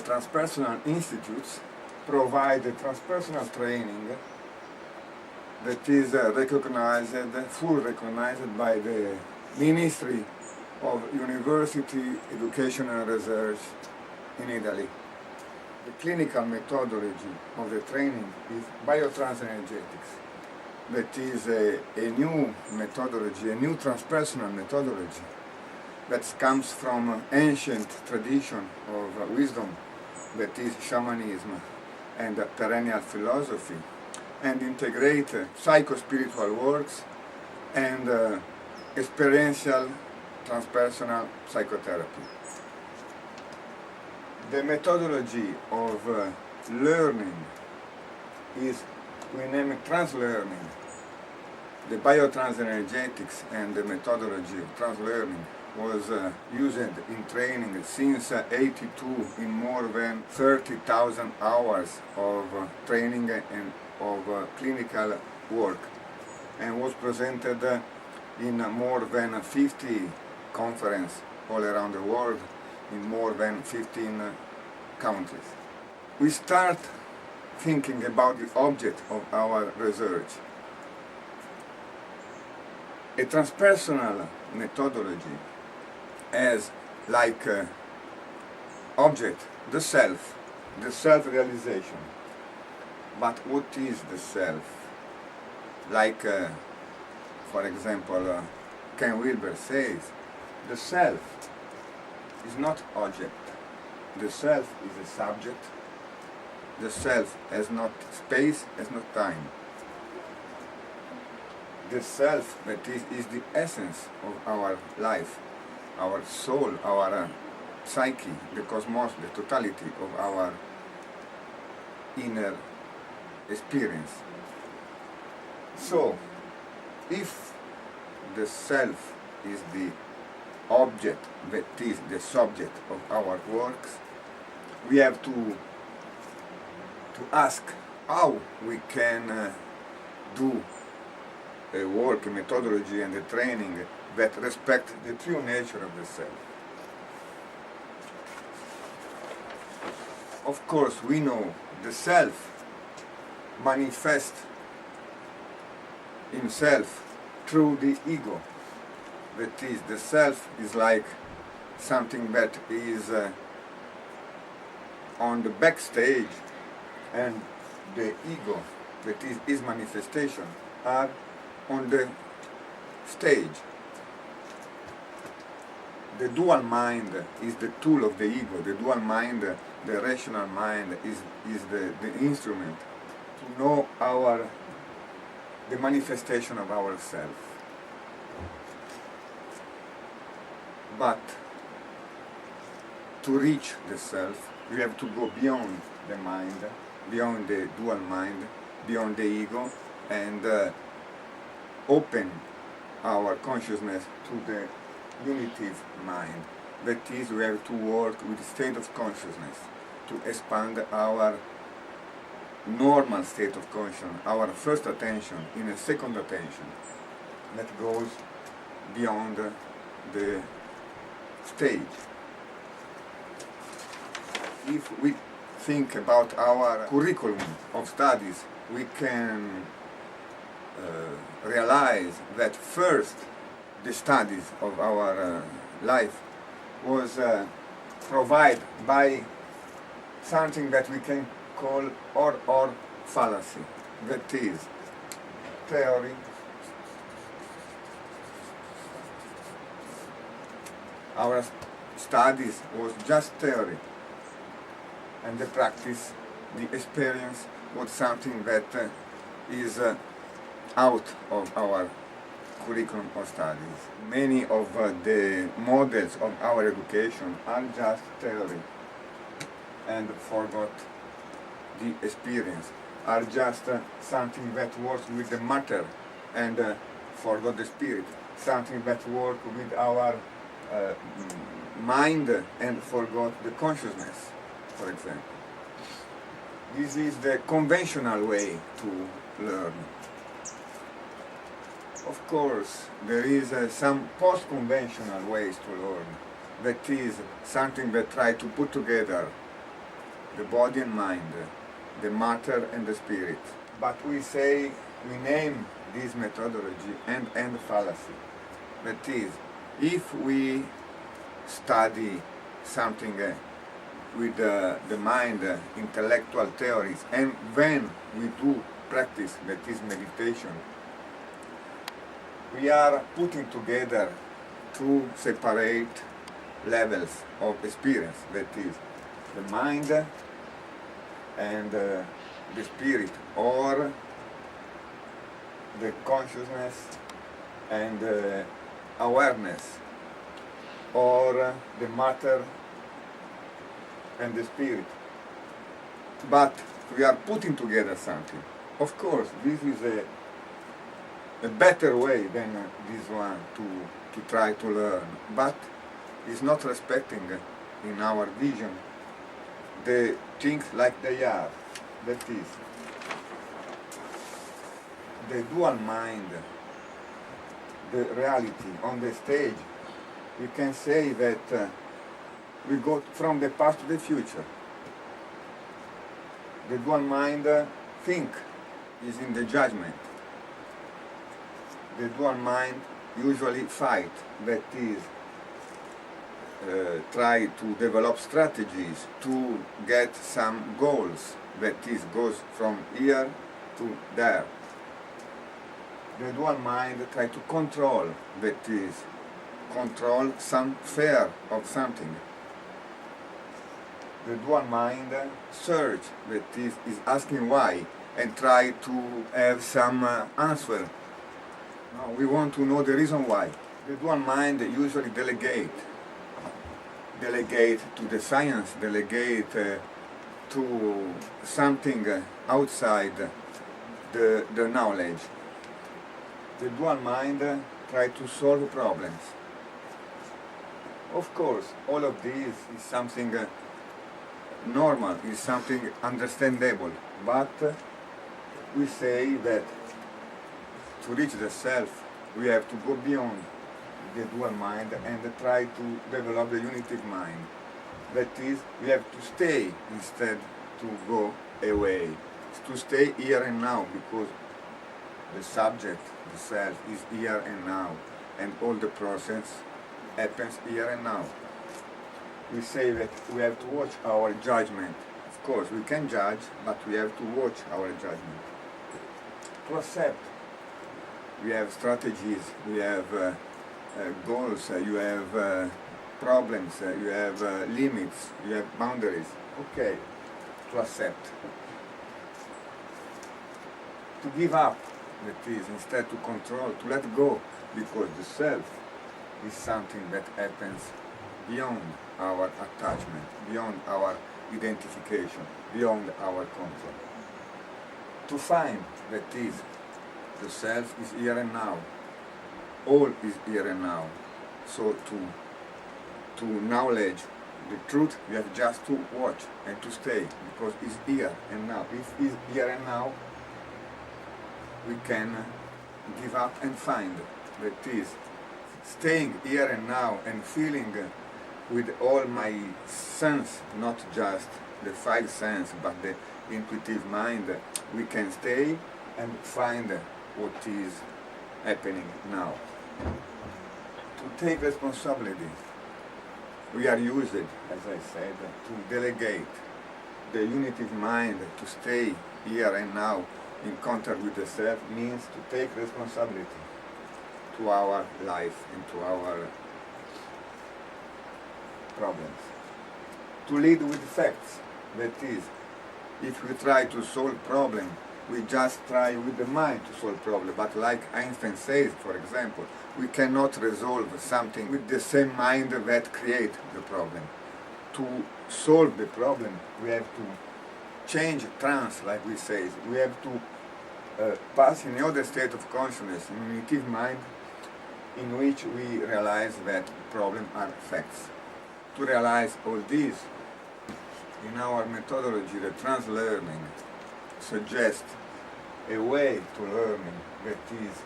transpersonal institutes provide transpersonal training that is fully recognized by the Ministry of University Education and Research in Italy. The clinical methodology of the training is biotransenergetics. That is a new methodology, a new transpersonal methodology that comes from ancient tradition of wisdom, that is shamanism and perennial philosophy, and integrate psycho-spiritual works and experiential transpersonal psychotherapy. The methodology of learning is, we name it translearning. The biotransenergetics and the methodology of translearning was used in training since '82 in more than 30,000 hours of training and of clinical work, and was presented in more than 50 conferences all around the world in more than 15 countries. We start thinking about the object of our research. A transpersonal methodology has like object the self-realization. But what is the self? Like, for example, Ken Wilber says, the self is not object. The self is a subject. The self has not space, has not time. The self, that is the essence of our life, our soul, our psyche, the cosmos, the totality of our inner experience. So, if the self is the object, that is the subject of our works, we have to ask how we can do a work, a methodology and a training that respect the true nature of the self. Of course, we know the self manifests himself through the ego. That is, the self is like something that is on the backstage, and the ego, that is his manifestation, are on the stage. The dual mind is the tool of the ego. The dual mind, the rational mind, is the instrument to know the manifestation of ourself. But to reach the self, we have to go beyond the mind, beyond the dual mind, beyond the ego, and open our consciousness to the unitive mind. That is, we have to work with the state of consciousness to expand our normal state of consciousness, our first attention in a second attention that goes beyond the stage. If we think about our curriculum of studies, we can realize that first the studies of our life was provided by something that we can call or fallacy. That is, theory, our studies was just theory, and the practice, the experience, was something that is out of our curriculum of studies. Many of the models of our education are just theory and forgot the experience, are just something that works with the matter and forgot the spirit, something that works with our mind and forgot the consciousness, for example. This is the conventional way to learn. Of course, there is some post-conventional ways to learn. That is something that try to put together the body and mind, the matter and the spirit. But we name this methodology end fallacy. That is, if we study something with the mind, intellectual theories, and when we do practice, that is meditation, we are putting together two separate levels of experience, that is, the mind and the spirit, or the consciousness and awareness, or the matter and the spirit. But we are putting together something. Of course, this is a better way than this one to try to learn, but it's not respecting in our vision the things like they are. That is, the dual mind, the reality on the stage. We can say that we go from the past to the future. The dual mind think is in the judgment. The dual mind usually fight, that is, try to develop strategies to get some goals, that is, goes from here to there. The dual mind try to control, that is, control some fear of something. The dual mind search, that is asking why, and try to have some answer. No, we want to know the reason why. The dual mind usually delegate to the science, delegate to something outside the knowledge. The dual mind try to solve problems. Of course, all of this is something normal, is something understandable, but we say that to reach the self, we have to go beyond the dual mind and try to develop the unitive mind. That is, we have to stay instead to go away, to stay here and now, because the subject, the self, is here and now, and all the process happens here and now. We say that we have to watch our judgment. Of course, we can judge, but we have to watch our judgment. To accept, we have strategies, we have goals, you have problems, you have limits, you have boundaries. Okay, to accept. To give up, that is, instead to control, to let go, because the self is something that happens beyond our attachment, beyond our identification, beyond our control. To find, that is, the self is here and now. All is here and now. So to knowledge the truth, we have just to watch and to stay, because it's here and now. If it's here and now, we can give up and find, that is, staying here and now and feeling with all my sense, not just the five senses, but the intuitive mind, we can stay and find what is happening now. To take responsibility, we are used, as I said, to delegate the unitive mind, to stay here and now in contact with the self, means to take responsibility to our life and to our problems. To lead with facts, that is, if we try to solve problem, we just try with the mind to solve problem. But like Einstein says, for example, we cannot resolve something with the same mind that creates the problem. To solve the problem, we have to change trance, like we say. We have to pass in another state of consciousness, in a unitive mind, in which we realize that problems are facts. To realize all this, in our methodology, the trans-learning suggests a way to learning that is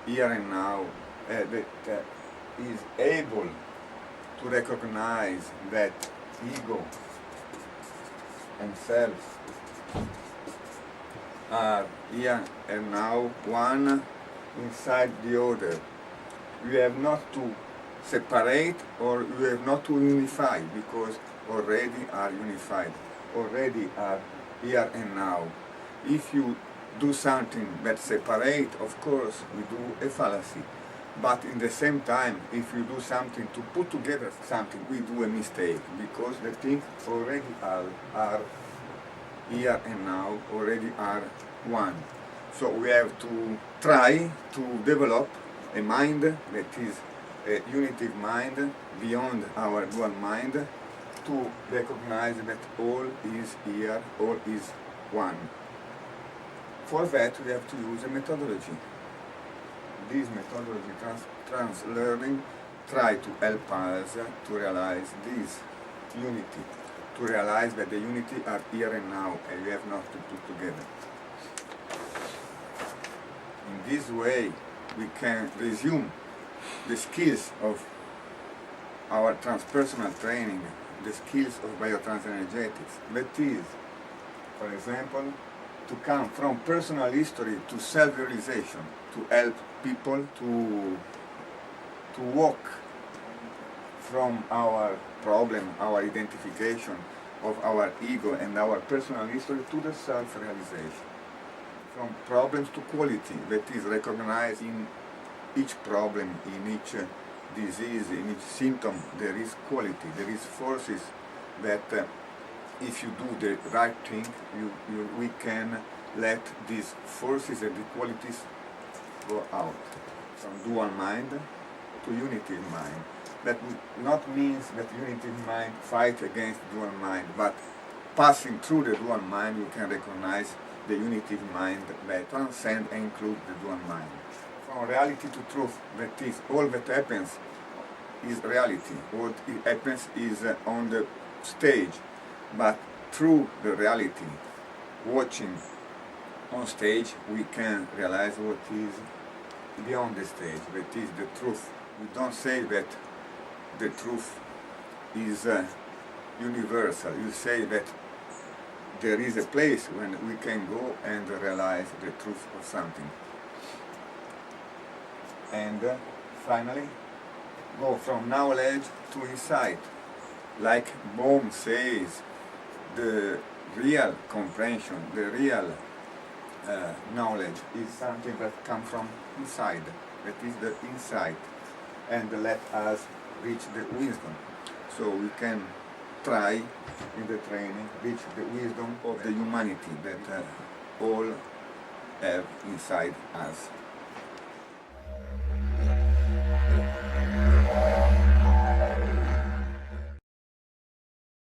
here and now, that is able to recognize that ego and self are here and now, one inside the other. You have not to separate, or you have not to unify, because already are unified, already are here and now. If you do something that separate, of course, we do a fallacy. But in the same time, if you do something to put together something, we do a mistake, because the things already are here and now, already are one. So we have to try to develop a mind that is a unitive mind beyond our dual mind, to recognize that all is here, all is one. For that we have to use a methodology. This methodology, trans-learning, try to help us to realize this unity, to realize that the unity are here and now, and we have not to put together. In this way, we can resume the skills of our transpersonal training, the skills of biotransenergetics. That is, for example, to come from personal history to self-realization, to help people to walk from our problem, our identification of our ego and our personal history to the self-realization. From problems to quality, that is recognized in each problem, in each disease, in each symptom, there is quality, there is forces that if you do the right thing, we can let these forces and the qualities go out. From dual mind to unitive mind. That not means that unitive mind fight against dual mind, but passing through the dual mind, you can recognize the unitive mind that transcends and includes the dual mind. From reality to truth, that is, all that happens is reality. What happens is on the stage, but through the reality, watching on stage, we can realize what is beyond the stage, that is the truth. We don't say that the truth is universal. You say that there is a place when we can go and realize the truth of something. And finally, go from knowledge to insight. Like Bohm says, the real comprehension, the real knowledge is something that comes from inside, that is the insight, and let us reach the wisdom. So we can try in the training reach the wisdom of the humanity that all have inside us.